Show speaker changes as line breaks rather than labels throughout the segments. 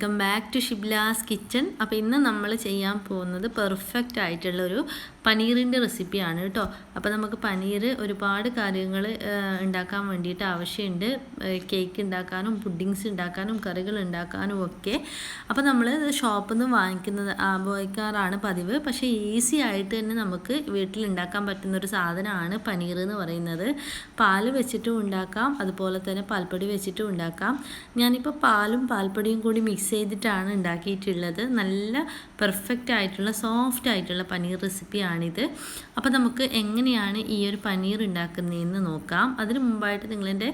Welcome back to Shibla's kitchen. അപ്പോൾ ഇന്ന് നമ്മൾ ചെയ്യാൻ പോകുന്നത് പെർഫെക്റ്റ് ആയിട്ടുള്ളൊരു പനീറിൻ്റെ റെസിപ്പിയാണ് കേട്ടോ. അപ്പോൾ നമുക്ക് പനീർ ഒരുപാട് കാര്യങ്ങൾ ഉണ്ടാക്കാൻ വേണ്ടിയിട്ട് ആവശ്യമുണ്ട്. കേക്ക് ഉണ്ടാക്കാനും പുഡിങ്സ് ഉണ്ടാക്കാനും കറികൾ ഉണ്ടാക്കാനും ഒക്കെ. അപ്പോൾ നമ്മൾ ഷോപ്പിൽ നിന്ന് വാങ്ങിക്കാറാണ് പതിവ്. പക്ഷേ ഈസി ആയിട്ട് തന്നെ നമുക്ക് വീട്ടിൽ ഉണ്ടാക്കാൻ പറ്റുന്നൊരു സാധനമാണ് പനീർ എന്ന് പറയുന്നത്. പാല് വെച്ചിട്ടും ഉണ്ടാക്കാം, അതുപോലെ തന്നെ പാൽപ്പൊടി വെച്ചിട്ടും ഉണ്ടാക്കാം. ഞാനിപ്പോൾ പാലും പാൽപ്പൊടിയും കൂടി മിക്സ് ചെയ്തിട്ടാണ് ഉണ്ടാക്കിയിട്ടുള്ളത്. നല്ല പെർഫെക്റ്റ് ആയിട്ടുള്ള സോഫ്റ്റ് ആയിട്ടുള്ള പനീർ റെസിപ്പിയാണിത്. അപ്പോൾ നമുക്ക് എങ്ങനെയാണ് ഈ ഒരു പനീർ ഉണ്ടാക്കുന്നതെന്ന് നോക്കാം. അതിന് മുമ്പായിട്ട് നിങ്ങളെൻ്റെ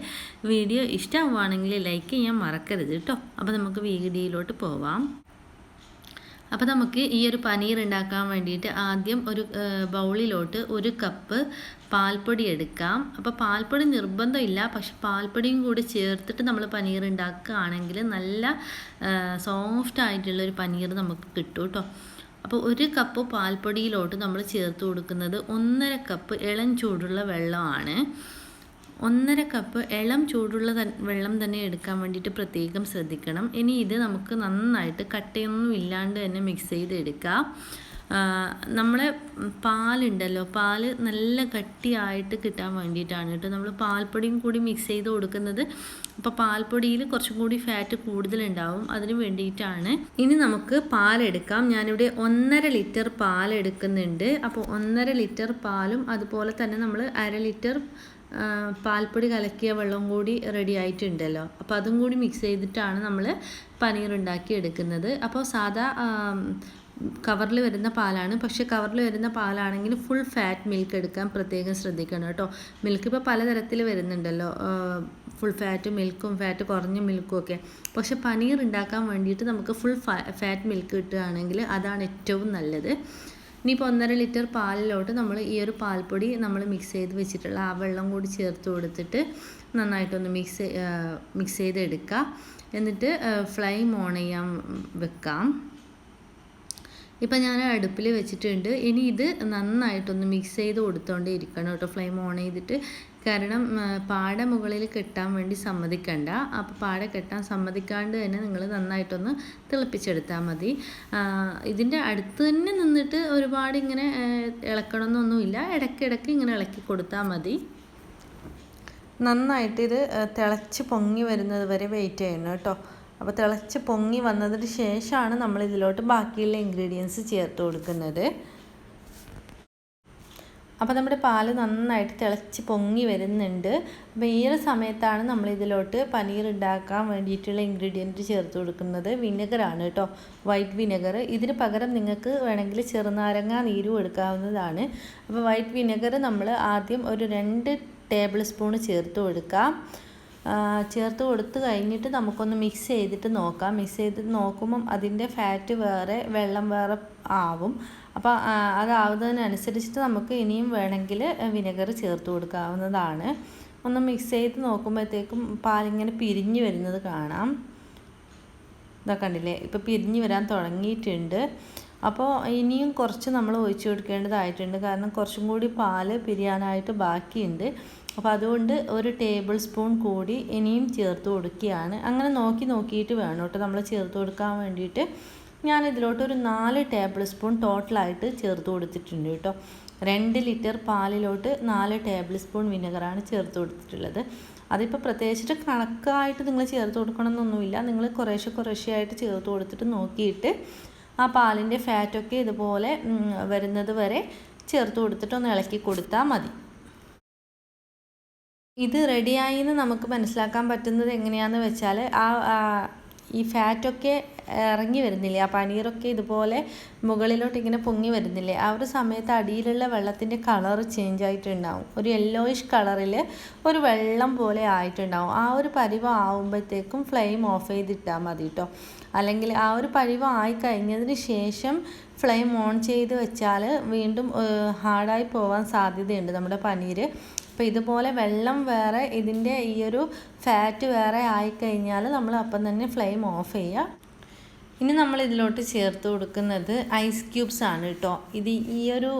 വീഡിയോ ഇഷ്ടമാവുകയാണെങ്കിൽ ലൈക്ക് ചെയ്യാൻ മറക്കരുത് കേട്ടോ. അപ്പോൾ നമുക്ക് വീഡിയോയിലോട്ട് പോവാം. അപ്പോൾ നമുക്ക് ഈ ഒരു പനീർ ഉണ്ടാക്കാൻ വേണ്ടിയിട്ട് ആദ്യം ഒരു ബൗളിലോട്ട് 1 കപ്പ് പാൽപ്പൊടി എടുക്കാം. അപ്പോൾ പാൽപ്പൊടി നിർബന്ധമില്ല, പക്ഷെ പാൽപ്പൊടിയും കൂടി ചേർത്തിട്ട് നമ്മൾ പനീർ ഉണ്ടാക്കുകയാണെങ്കിൽ നല്ല സോഫ്റ്റ് ആയിട്ടുള്ളൊരു പനീർ നമുക്ക് കിട്ടും കേട്ടോ. അപ്പോൾ 1 കപ്പ് പാൽപ്പൊടിയിലോട്ട് നമ്മൾ ചേർത്ത് കൊടുക്കുന്നത് 1.5 കപ്പ് ഇളം ചൂടുള്ള വെള്ളമാണ്. 1.5 കപ്പ് ഇളം ചൂടുള്ള വെള്ളം തന്നെ എടുക്കാൻ വേണ്ടിയിട്ട് പ്രത്യേകം ശ്രദ്ധിക്കണം. ഇനി ഇത് നമുക്ക് നന്നായിട്ട് കട്ടയൊന്നും ഇല്ലാണ്ട് തന്നെ മിക്സ് ചെയ്തെടുക്കാം. നമ്മളെ പാലുണ്ടല്ലോ, പാല് നല്ല കട്ടിയായിട്ട് കിട്ടാൻ വേണ്ടിയിട്ടാണ് കേട്ടോ നമ്മൾ പാൽപ്പൊടിയും കൂടി മിക്സ് ചെയ്ത് കൊടുക്കുന്നത്. അപ്പോൾ പാൽപ്പൊടിയിൽ കുറച്ചും കൂടി ഫാറ്റ് കൂടുതലുണ്ടാവും, അതിന് വേണ്ടിയിട്ടാണ്. ഇനി നമുക്ക് പാലെടുക്കാം. ഞാനിവിടെ 1.5 ലിറ്റർ പാൽ എടുക്കുന്നുണ്ട്. അപ്പോൾ 1.5 ലിറ്റർ പാലും അതുപോലെ തന്നെ നമ്മൾ 1/2 ലിറ്റർ പാൽപ്പൊടി കലക്കിയ വെള്ളം കൂടി റെഡി ആയിട്ടുണ്ടല്ലോ. അപ്പോൾ അതും കൂടി മിക്സ് ചെയ്തിട്ടാണ് നമ്മൾ പനീർ ഉണ്ടാക്കി എടുക്കുന്നത്. അപ്പോൾ സാധാ കവറിൽ വരുന്ന പാലാണ്, പക്ഷേ കവറിൽ വരുന്ന പാലാണെങ്കിൽ ഫുൾ ഫാറ്റ് മിൽക്ക് എടുക്കാൻ പ്രത്യേകം ശ്രദ്ധിക്കണം കേട്ടോ. മിൽക്ക് ഇപ്പോൾ പലതരത്തിൽ വരുന്നുണ്ടല്ലോ, ഫുൾ ഫാറ്റ് മിൽക്കും ഫാറ്റ് കുറഞ്ഞ മിൽക്കും ഒക്കെ. പക്ഷേ പനീർ ഉണ്ടാക്കാൻ വേണ്ടിയിട്ട് നമുക്ക് ഫുൾ ഫാറ്റ് മിൽക്ക് കിട്ടുകയാണെങ്കിൽ അതാണ് ഏറ്റവും നല്ലത്. ഇനിയിപ്പോൾ 1.5 ലിറ്റർ പാലിലോട്ട് നമ്മൾ ഈ ഒരു പാൽപ്പൊടി നമ്മൾ മിക്സ് ചെയ്ത് വെച്ചിട്ടുള്ള ആ വെള്ളം കൂടി ചേർത്ത് കൊടുത്തിട്ട് നന്നായിട്ടൊന്ന് മിക്സ് ചെയ്തെടുക്കുക. എന്നിട്ട് ഫ്ലെയിം ഓൺ ചെയ്യാൻ വെക്കാം. ഇപ്പം ഞാൻ അടുപ്പിൽ വെച്ചിട്ടുണ്ട്. ഇനി ഇത് നന്നായിട്ടൊന്ന് മിക്സ് ചെയ്ത് കൊടുത്തോണ്ടേ ഇരിക്കണം കേട്ടോ, ഫ്ലെയിം ഓൺ ചെയ്തിട്ട്. കാരണം പാട മുകളിൽ കെട്ടാൻ വേണ്ടി സമ്മതിക്കണ്ട. അപ്പോൾ പാട കെട്ടാൻ സമ്മതിക്കാണ്ട് തന്നെ നിങ്ങൾ നന്നായിട്ടൊന്ന് തിളപ്പിച്ചെടുത്താൽ മതി. ഇതിൻ്റെ അടുത്ത് തന്നെ നിന്നിട്ട് ഒരുപാട് ഇങ്ങനെ ഇളക്കണമെന്നൊന്നുമില്ല, ഇടയ്ക്കിടയ്ക്ക് ഇങ്ങനെ ഇളക്കി കൊടുത്താൽ മതി. നന്നായിട്ട് ഇത് തിളച്ച് പൊങ്ങി വരുന്നത് വരെ വെയിറ്റ് ചെയ്യണം കേട്ടോ. അപ്പോൾ തിളച്ച് പൊങ്ങി വന്നതിന് ശേഷമാണ് നമ്മൾ ഇതിലോട്ട് ബാക്കിയുള്ള ഇൻഗ്രീഡിയൻസ് ചേർത്ത് കൊടുക്കുന്നത്. അപ്പോൾ നമ്മുടെ പാല് നന്നായിട്ട് തിളച്ച് പൊങ്ങി വരുന്നുണ്ട്. അപ്പോൾ ഈ ഒരു സമയത്താണ് നമ്മൾ ഇതിലോട്ട് പനീർ ഉണ്ടാക്കാൻ വേണ്ടിയിട്ടുള്ള ഇൻഗ്രീഡിയൻറ്റ് ചേർത്ത് കൊടുക്കുന്നത്. വിനെഗറാണ് കേട്ടോ, വൈറ്റ് വിനെഗർ. ഇതിന് പകരം നിങ്ങൾക്ക് വേണമെങ്കിൽ ചെറുനാരങ്ങ നീരും എടുക്കാവുന്നതാണ്. അപ്പോൾ വൈറ്റ് വിനെഗർ നമ്മൾ ആദ്യം ഒരു 2 ടേബിൾ സ്പൂൺ ചേർത്ത് കൊടുക്കാം. ചേർത്ത് കൊടുത്ത് കഴിഞ്ഞിട്ട് നമുക്കൊന്ന് മിക്സ് ചെയ്തിട്ട് നോക്കാം. മിക്സ് ചെയ്ത് നോക്കുമ്പം അതിൻ്റെ ഫാറ്റ് വേറെ വെള്ളം വേറെ ആവും. അപ്പോൾ അതാവുന്നതിനനുസരിച്ചിട്ട് നമുക്ക് ഇനിയും വേണമെങ്കിൽ വിനെഗർ ചേർത്ത് കൊടുക്കാവുന്നതാണ്. ഒന്ന് മിക്സ് ചെയ്ത് നോക്കുമ്പോഴത്തേക്കും പാലിങ്ങനെ പിരിഞ്ഞ് വരുന്നത് കാണാം. ഇതൊക്കെ കണ്ടില്ലേ, ഇപ്പോൾ പിരിഞ്ഞ് വരാൻ തുടങ്ങിയിട്ടുണ്ട്. അപ്പോൾ ഇനിയും കുറച്ച് നമ്മൾ ഒഴിച്ച് കൊടുക്കേണ്ടതായിട്ടുണ്ട്, കാരണം കുറച്ചും കൂടി പാല് പിരിയാനായിട്ട് ബാക്കിയുണ്ട്. അപ്പോൾ അതുകൊണ്ട് 1 ടേബിൾ സ്പൂൺ കൂടി ഇനിയും ചേർത്ത് കൊടുക്കുകയാണ്. അങ്ങനെ നോക്കിയിട്ട് വേണം കേട്ടോ നമ്മൾ ചേർത്ത് കൊടുക്കാൻ വേണ്ടിയിട്ട്. ഞാനിതിലോട്ട് ഒരു 4 ടേബിൾ സ്പൂൺ ടോട്ടലായിട്ട് ചേർത്ത് കൊടുത്തിട്ടുണ്ട് കേട്ടോ. 2 ലിറ്റർ പാലിലോട്ട് 4 ടേബിൾ സ്പൂൺ വിനെഗറാണ് ചേർത്ത് കൊടുത്തിട്ടുള്ളത്. അതിപ്പോൾ പ്രത്യേകിച്ചിട്ട് കണക്കായിട്ട് നിങ്ങൾ ചേർത്ത് കൊടുക്കണമെന്നൊന്നുമില്ല. നിങ്ങൾ കുറേശ്ശെയായിട്ട് ചേർത്ത് കൊടുത്തിട്ട് നോക്കിയിട്ട് ആ പാലിൻ്റെ ഫാറ്റൊക്കെ ഇതുപോലെ വരുന്നത് വരെ ചേർത്ത് കൊടുത്തിട്ട് ഒന്ന് ഇളക്കി കൊടുത്താൽ മതി. ഇത് റെഡിയായി എന്ന് നമുക്ക് മനസ്സിലാക്കാൻ പറ്റുന്നത് എങ്ങനെയാണെന്ന് വെച്ചാൽ ഈ ഫാറ്റൊക്കെ ഇറങ്ങി വരുന്നില്ലേ, ആ പനീറൊക്കെ ഇതുപോലെ മുകളിലോട്ട് ഇങ്ങനെ പൊങ്ങി വരുന്നില്ലേ, ആ ഒരു സമയത്ത് അടിയിലുള്ള വെള്ളത്തിൻ്റെ കളർ ചേഞ്ച് ആയിട്ടുണ്ടാവും. ഒരു യെല്ലോയിഷ് കളറിൽ ഒരു വെള്ളം പോലെ ആയിട്ടുണ്ടാവും. ആ ഒരു പരിവം ആവുമ്പോഴത്തേക്കും ഫ്ലെയിം ഓഫ് ചെയ്തിട്ടാൽ മതി കേട്ടോ. അല്ലെങ്കിൽ ആ ഒരു പരിവം ആയി കഴിഞ്ഞതിന് ശേഷം ഫ്ലെയിം ഓൺ ചെയ്ത് വെച്ചാൽ വീണ്ടും ഹാർഡായി പോകാൻ സാധ്യതയുണ്ട് നമ്മുടെ പനീർ. അപ്പോൾ ഇതുപോലെ വെള്ളം വേറെ ഇതിൻ്റെ ഈ ഒരു ഫാറ്റ് വേറെ ആയിക്കഴിഞ്ഞാൽ നമ്മൾ അപ്പം തന്നെ ഫ്ലെയിം ഓഫ് ചെയ്യുക. ഇനി നമ്മൾ ഇതിലോട്ട് ചേർത്ത് കൊടുക്കുന്നത് ഐസ് ക്യൂബ്സ് ആണ് കേട്ടോ. ഇത് ഈ ഒരു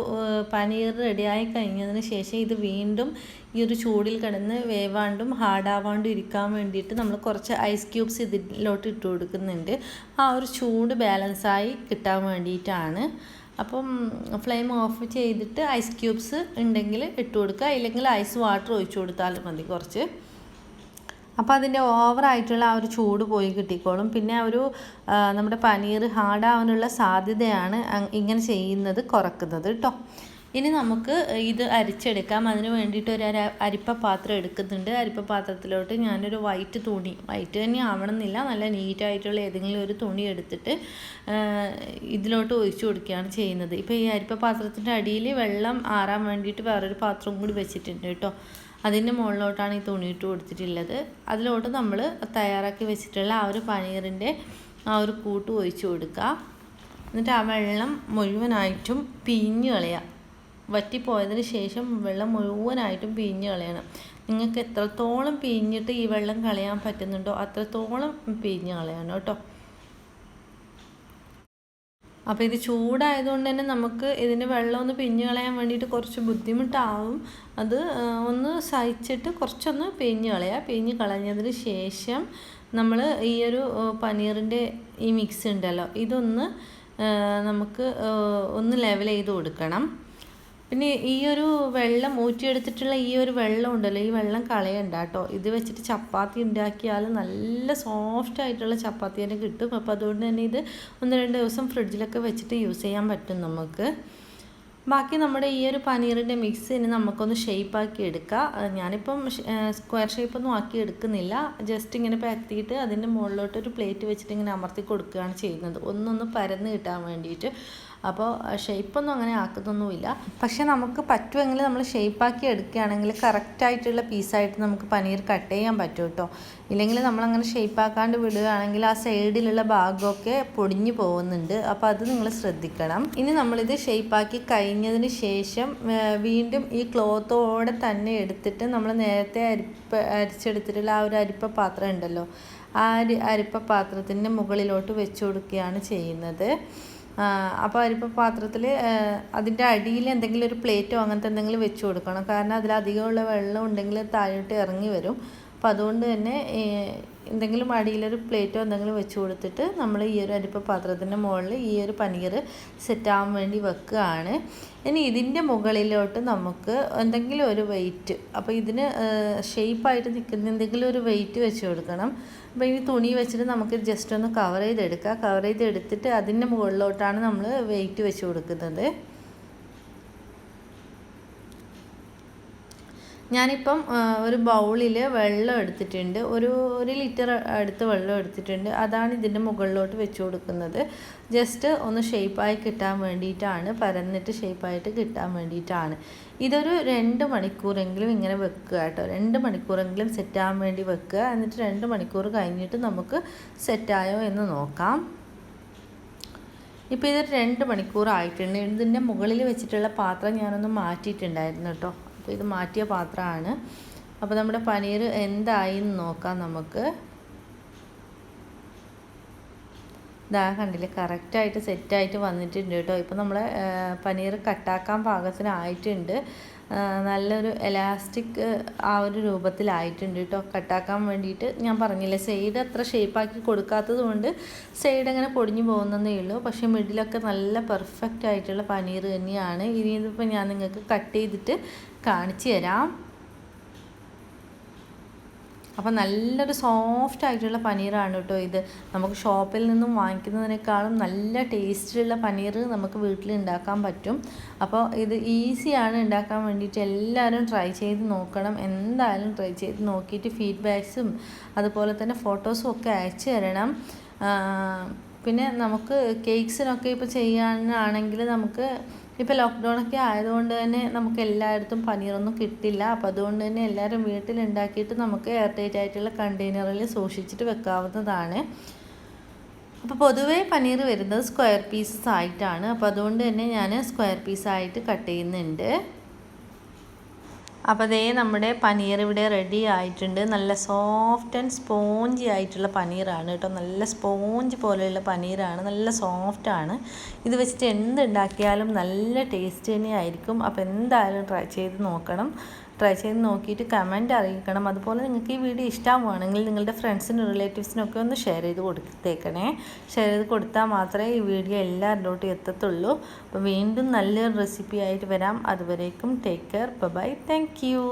പനീർ റെഡിയായി കഴിഞ്ഞതിന് ശേഷം ഇത് വീണ്ടും ഈ ഒരു ചൂടിൽ കിടന്ന് വേവാണ്ടും ഹാർഡാവാണ്ടും ഇരിക്കാൻ വേണ്ടിയിട്ട് നമ്മൾ കുറച്ച് ഐസ് ക്യൂബ്സ് ഇതിലോട്ട് ഇട്ട് കൊടുക്കുന്നുണ്ട്. ആ ഒരു ചൂട് ബാലൻസായി കിട്ടാൻ വേണ്ടിയിട്ടാണ്. അപ്പം ഫ്ലെയിം ഓഫ് ചെയ്തിട്ട് ഐസ് ക്യൂബ്സ് ഉണ്ടെങ്കിൽ ഇട്ട് കൊടുക്കുക, ഇല്ലെങ്കിൽ ഐസ് വാട്ടർ ഒഴിച്ചു കൊടുത്താലും മതി കുറച്ച്. അപ്പോൾ അതിൻ്റെ ഓവറായിട്ടുള്ള ആ ഒരു ചൂട് പോയി കിട്ടിക്കോളും. പിന്നെ ഒരു നമ്മുടെ പനീർ ഹാർഡാവാനുള്ള സാധ്യതയാണ് ഇങ്ങനെ ചെയ്യുന്നത് കുറക്കുന്നത് കേട്ടോ. ഇനി നമുക്ക് ഇത് അരിച്ചെടുക്കാം. അതിന് വേണ്ടിയിട്ട് ഒരു അരിപ്പ പാത്രം എടുക്കുന്നുണ്ട്. അരിപ്പ പാത്രത്തിലോട്ട് ഞാനൊരു വൈറ്റ് തുണി, വൈറ്റ് തന്നെ ആവണമെന്നില്ല, നല്ല നീറ്റായിട്ടുള്ള ഏതെങ്കിലും ഒരു തുണി എടുത്തിട്ട് ഇതിലോട്ട് ഒഴിച്ചു കൊടുക്കുകയാണ് ചെയ്യുന്നത്. ഇപ്പോൾ ഈ അരിപ്പ പാത്രത്തിൻ്റെ അടിയിൽ വെള്ളം ആറാൻ വേണ്ടിയിട്ട് വേറൊരു പാത്രം കൂടി വെച്ചിട്ടുണ്ട് കേട്ടോ. അതിൻ്റെ മുകളിലോട്ടാണ് ഈ തുണി ഇട്ട് കൊടുത്തിട്ടുള്ളത്. അതിലോട്ട് നമ്മൾ തയ്യാറാക്കി വെച്ചിട്ടുള്ള ആ ഒരു പനീറിൻ്റെ ആ ഒരു കൂട്ട് ഒഴിച്ചു കൊടുക്കുക. എന്നിട്ട് ആ വെള്ളം മുഴുവനായിട്ടും പിഴിഞ്ഞ് കളയുക. വറ്റിപ്പോയതിന് ശേഷം വെള്ളം മുഴുവനായിട്ടും പിഴിഞ്ഞ് കളയണം. നിങ്ങൾക്ക് എത്രത്തോളം പിഴിഞ്ഞിട്ട് ഈ വെള്ളം കളയാൻ പറ്റുന്നുണ്ടോ അത്രത്തോളം പിഴിഞ്ഞ് കളയണം കേട്ടോ. അപ്പോൾ ഇത് ചൂടായതുകൊണ്ട് തന്നെ നമുക്ക് ഇതിൻ്റെ വെള്ളം ഒന്ന് പിഴിഞ്ഞ് കളയാൻ വേണ്ടിയിട്ട് കുറച്ച് ബുദ്ധിമുട്ടാവും. അത് ഒന്ന് സഹിച്ചിട്ട് കുറച്ചൊന്ന് പിഴിഞ്ഞ് കളയുക. പിഴിഞ്ഞ് കളഞ്ഞതിന് ശേഷം നമ്മൾ ഈ ഒരു പനീറിൻ്റെ ഈ മിക്സ് ഉണ്ടല്ലോ, ഇതൊന്ന് നമുക്ക് ഒന്ന് ലെവൽ ചെയ്ത് കൊടുക്കണം. പിന്നെ ഈ ഒരു വെള്ളം ഊറ്റിയെടുത്തിട്ടുള്ള ഈ ഒരു വെള്ളം ഉണ്ടല്ലോ, ഈ വെള്ളം കളയണ്ട കേട്ടോ. ഇത് വെച്ചിട്ട് ചപ്പാത്തി ഉണ്ടാക്കിയാൽ നല്ല സോഫ്റ്റ് ആയിട്ടുള്ള ചപ്പാത്തി തന്നെ കിട്ടും. അപ്പോൾ അതുകൊണ്ട് തന്നെ ഇത് 1-2 ദിവസം ഫ്രിഡ്ജിലൊക്കെ വെച്ചിട്ട് യൂസ് ചെയ്യാൻ പറ്റും നമുക്ക്. ബാക്കി നമ്മുടെ ഈ ഒരു പനീറിൻ്റെ മിക്സ് ഇനി നമുക്കൊന്ന് ഷേപ്പാക്കി എടുക്കാം. ഞാനിപ്പം സ്ക്വയർ ഷേപ്പൊന്നും ആക്കി എടുക്കുന്നില്ല. ജസ്റ്റ് ഇങ്ങനെ പരത്തിയിട്ട് അതിൻ്റെ മുകളിലോട്ട് ഒരു പ്ലേറ്റ് വെച്ചിട്ട് ഇങ്ങനെ അമർത്തി കൊടുക്കുകയാണ് ചെയ്യുന്നത്, ഒന്നൊന്ന് പരന്ന് കിട്ടാൻ വേണ്ടിയിട്ട്. അപ്പോൾ ഷേപ്പൊന്നും അങ്ങനെ ആക്കുന്നൊന്നുമില്ല. പക്ഷെ നമുക്ക് പറ്റുമെങ്കിൽ നമ്മൾ ഷേപ്പാക്കി എടുക്കുകയാണെങ്കിൽ കറക്റ്റായിട്ടുള്ള പീസായിട്ട് നമുക്ക് പനീർ കട്ട് ചെയ്യാൻ പറ്റും കേട്ടോ. ഇല്ലെങ്കിൽ നമ്മളങ്ങനെ ഷേപ്പാക്കാണ്ട് വിടുകയാണെങ്കിൽ ആ സൈഡിലുള്ള ഭാഗമൊക്കെ പൊടിഞ്ഞു പോകുന്നുണ്ട്. അപ്പോൾ അത് നിങ്ങൾ ശ്രദ്ധിക്കണം. ഇനി നമ്മളിത് ഷേപ്പാക്കി കഴിഞ്ഞതിന് ശേഷം വീണ്ടും ഈ ക്ലോത്തോടെ തന്നെ എടുത്തിട്ട് നമ്മൾ നേരത്തെ അരിച്ചെടുത്തിട്ടുള്ള ആ ഒരു അരിപ്പ പാത്രം ഉണ്ടല്ലോ, ആ അരിപ്പ പാത്രത്തിൻ്റെ മുകളിലോട്ട് വെച്ച് കൊടുക്കുകയാണ് ചെയ്യുന്നത്. അപ്പോൾ അരിപ്പ പാത്രത്തിൽ അതിൻ്റെ അടിയിൽ എന്തെങ്കിലും ഒരു പ്ലേറ്റോ അങ്ങനത്തെ എന്തെങ്കിലും വെച്ച് കൊടുക്കണം. കാരണം അതിലധികമുള്ള വെള്ളം ഉണ്ടെങ്കിൽ താഴോട്ട് ഇറങ്ങി വരും. അപ്പോൾ അതുകൊണ്ട് തന്നെ എന്തെങ്കിലും അടിയിലൊരു പ്ലേറ്റോ എന്തെങ്കിലും വെച്ച് കൊടുത്തിട്ട് നമ്മൾ ഈ ഒരു അരിപ്പ പാത്രത്തിൻ്റെ മുകളിൽ ഈ ഒരു പനീർ സെറ്റാകാൻ വേണ്ടി വെക്കുകയാണ്. ഇനി ഇതിൻ്റെ മുകളിലോട്ട് നമുക്ക് എന്തെങ്കിലും ഒരു വെയിറ്റ്, അപ്പോൾ ഇതിന് ഷേപ്പായിട്ട് നിൽക്കുന്ന എന്തെങ്കിലും ഒരു വെയിറ്റ് വെച്ച് കൊടുക്കണം. അപ്പോൾ ഈ തുണി വെച്ചിട്ട് നമുക്ക് ജസ്റ്റ് ഒന്ന് കവർ ചെയ്തെടുക്കുക. കവർ ചെയ്തെടുത്തിട്ട് അതിൻ്റെ മുകളിലോട്ടാണ് നമ്മൾ വെയിറ്റ് വെച്ച് കൊടുക്കുന്നത്. ഞാനിപ്പം ഒരു ബൗളിൽ വെള്ളം എടുത്തിട്ടുണ്ട്, ഒരു ലിറ്റർ അടുത്ത് വെള്ളം എടുത്തിട്ടുണ്ട്. അതാണ് ഇതിൻ്റെ മുകളിലോട്ട് വെച്ച് കൊടുക്കുന്നത്. ജസ്റ്റ് ഒന്ന് ഷേപ്പായി കിട്ടാൻ വേണ്ടിയിട്ടാണ്, പരന്നിട്ട് ഷേപ്പായിട്ട് കിട്ടാൻ വേണ്ടിയിട്ടാണ്. ഇതൊരു 2 മണിക്കൂറെങ്കിലും ഇങ്ങനെ വെക്കുക കേട്ടോ. 2 മണിക്കൂറെങ്കിലും സെറ്റാകാൻ വേണ്ടി വെക്കുക. എന്നിട്ട് 2 മണിക്കൂർ കഴിഞ്ഞിട്ട് നമുക്ക് സെറ്റായോ എന്ന് നോക്കാം. ഇപ്പോൾ ഇത് 2 മണിക്കൂർ ആയിട്ടുണ്ട്. ഇതിൻ്റെ മുകളിൽ വെച്ചിട്ടുള്ള പാത്രം ഞാനൊന്ന് മാറ്റിയിട്ടുണ്ടായിരുന്നു കേട്ടോ. അപ്പോൾ ഇത് മാറ്റിയ പാത്രമാണ്. അപ്പോൾ നമ്മുടെ പനീർ എന്തായി എന്ന് നോക്കാം നമുക്ക്. ഇതാ കണ്ടില്ലേ, കറക്റ്റായിട്ട് സെറ്റായിട്ട് വന്നിട്ടുണ്ട് കേട്ടോ. ഇപ്പോൾ നമ്മളെ പനീർ കട്ടാക്കാൻ പാകത്തിനായിട്ടുണ്ട്. നല്ലൊരു എലാസ്റ്റിക് ആ ഒരു രൂപത്തിലായിട്ടുണ്ട് കേട്ടോ. കട്ടാക്കാൻ വേണ്ടിയിട്ട് ഞാൻ പറഞ്ഞില്ലേ, സൈഡ് അത്ര ഷേപ്പാക്കി കൊടുക്കാത്തത് കൊണ്ട് സൈഡ് അങ്ങനെ പൊടിഞ്ഞു പോകുന്നതേ ഉള്ളൂ. പക്ഷേ മിഡിലൊക്കെ നല്ല പെർഫെക്റ്റ് ആയിട്ടുള്ള പനീർ തന്നെയാണ്. ഇനി ഇതിപ്പോൾ ഞാൻ നിങ്ങൾക്ക് കട്ട് ചെയ്തിട്ട് കാണിച്ചു തരാം. അപ്പോൾ നല്ലൊരു സോഫ്റ്റ് ആയിട്ടുള്ള പനീറാണ് കേട്ടോ ഇത്. നമുക്ക് ഷോപ്പിൽ നിന്നും വാങ്ങിക്കുന്നതിനേക്കാളും നല്ല ടേസ്റ്റിലുള്ള പനീർ നമുക്ക് വീട്ടിൽ ഉണ്ടാക്കാൻ പറ്റും. അപ്പോൾ ഇത് ഈസിയാണ് ഉണ്ടാക്കാൻ വേണ്ടിയിട്ട്. എല്ലാവരും ട്രൈ ചെയ്ത് നോക്കണം. എന്തായാലും ട്രൈ ചെയ്ത് നോക്കിയിട്ട് ഫീഡ്ബാക്സും അതുപോലെ തന്നെ ഫോട്ടോസും ഒക്കെ അയച്ചു തരണം. പിന്നെ നമുക്ക് കേക്ക്സിനൊക്കെ ഇപ്പോൾ ചെയ്യാനാണെങ്കിൽ നമുക്ക് ഇപ്പോൾ ലോക്ക്ഡൗണൊക്കെ ആയതുകൊണ്ട് തന്നെ നമുക്ക് എല്ലായിടത്തും പനീറൊന്നും കിട്ടില്ല. അപ്പോൾ അതുകൊണ്ട് തന്നെ എല്ലാവരും വീട്ടിലുണ്ടാക്കിയിട്ട് നമുക്ക് എയർ ടൈറ്റ് ആയിട്ടുള്ള കണ്ടെയ്നറിൽ സൂക്ഷിച്ചിട്ട് വെക്കാവുന്നതാണ്. അപ്പോൾ പൊതുവേ പനീർ വരുന്നത് സ്ക്വയർ പീസസ് ആയിട്ടാണ്. അപ്പോൾ അതുകൊണ്ട് തന്നെ ഞാൻ സ്ക്വയർ പീസായിട്ട് കട്ട് ചെയ്യുന്നുണ്ട്. അപ്പോൾ അതേ നമ്മുടെ പനീർ ഇവിടെ റെഡി ആയിട്ടുണ്ട്. നല്ല സോഫ്റ്റ് ആൻഡ് സ്പോഞ്ചി ആയിട്ടുള്ള പനീറാണ് കേട്ടോ. നല്ല സ്പോഞ്ച് പോലെയുള്ള പനീറാണ്, നല്ല സോഫ്റ്റാണ്. ഇത് വെച്ചിട്ട് എന്തുണ്ടാക്കിയാലും നല്ല ടേസ്റ്റ് തന്നെയായിരിക്കും. അപ്പോൾ എന്തായാലും ട്രൈ ചെയ്ത് നോക്കണം. ട്രൈ ചെയ്ത് നോക്കിയിട്ട് കമൻറ്റ് അറിയിക്കണം. അതുപോലെ നിങ്ങൾക്ക് ഈ വീഡിയോ ഇഷ്ടമാണെങ്കിൽ നിങ്ങളുടെ ഫ്രണ്ട്സിനും റിലേറ്റീവ്സിനൊക്കെ ഒന്ന് ഷെയർ ചെയ്ത് കൊടുത്തേക്കണേ. ഷെയർ ചെയ്ത് കൊടുത്താൽ മാത്രമേ ഈ വീഡിയോ എല്ലാവരിലോട്ടും എത്തത്തുള്ളൂ. അപ്പോൾ വീണ്ടും നല്ലൊരു റെസിപ്പി ആയിട്ട് വരാം. അതുവരേക്കും take care, bye, thank U.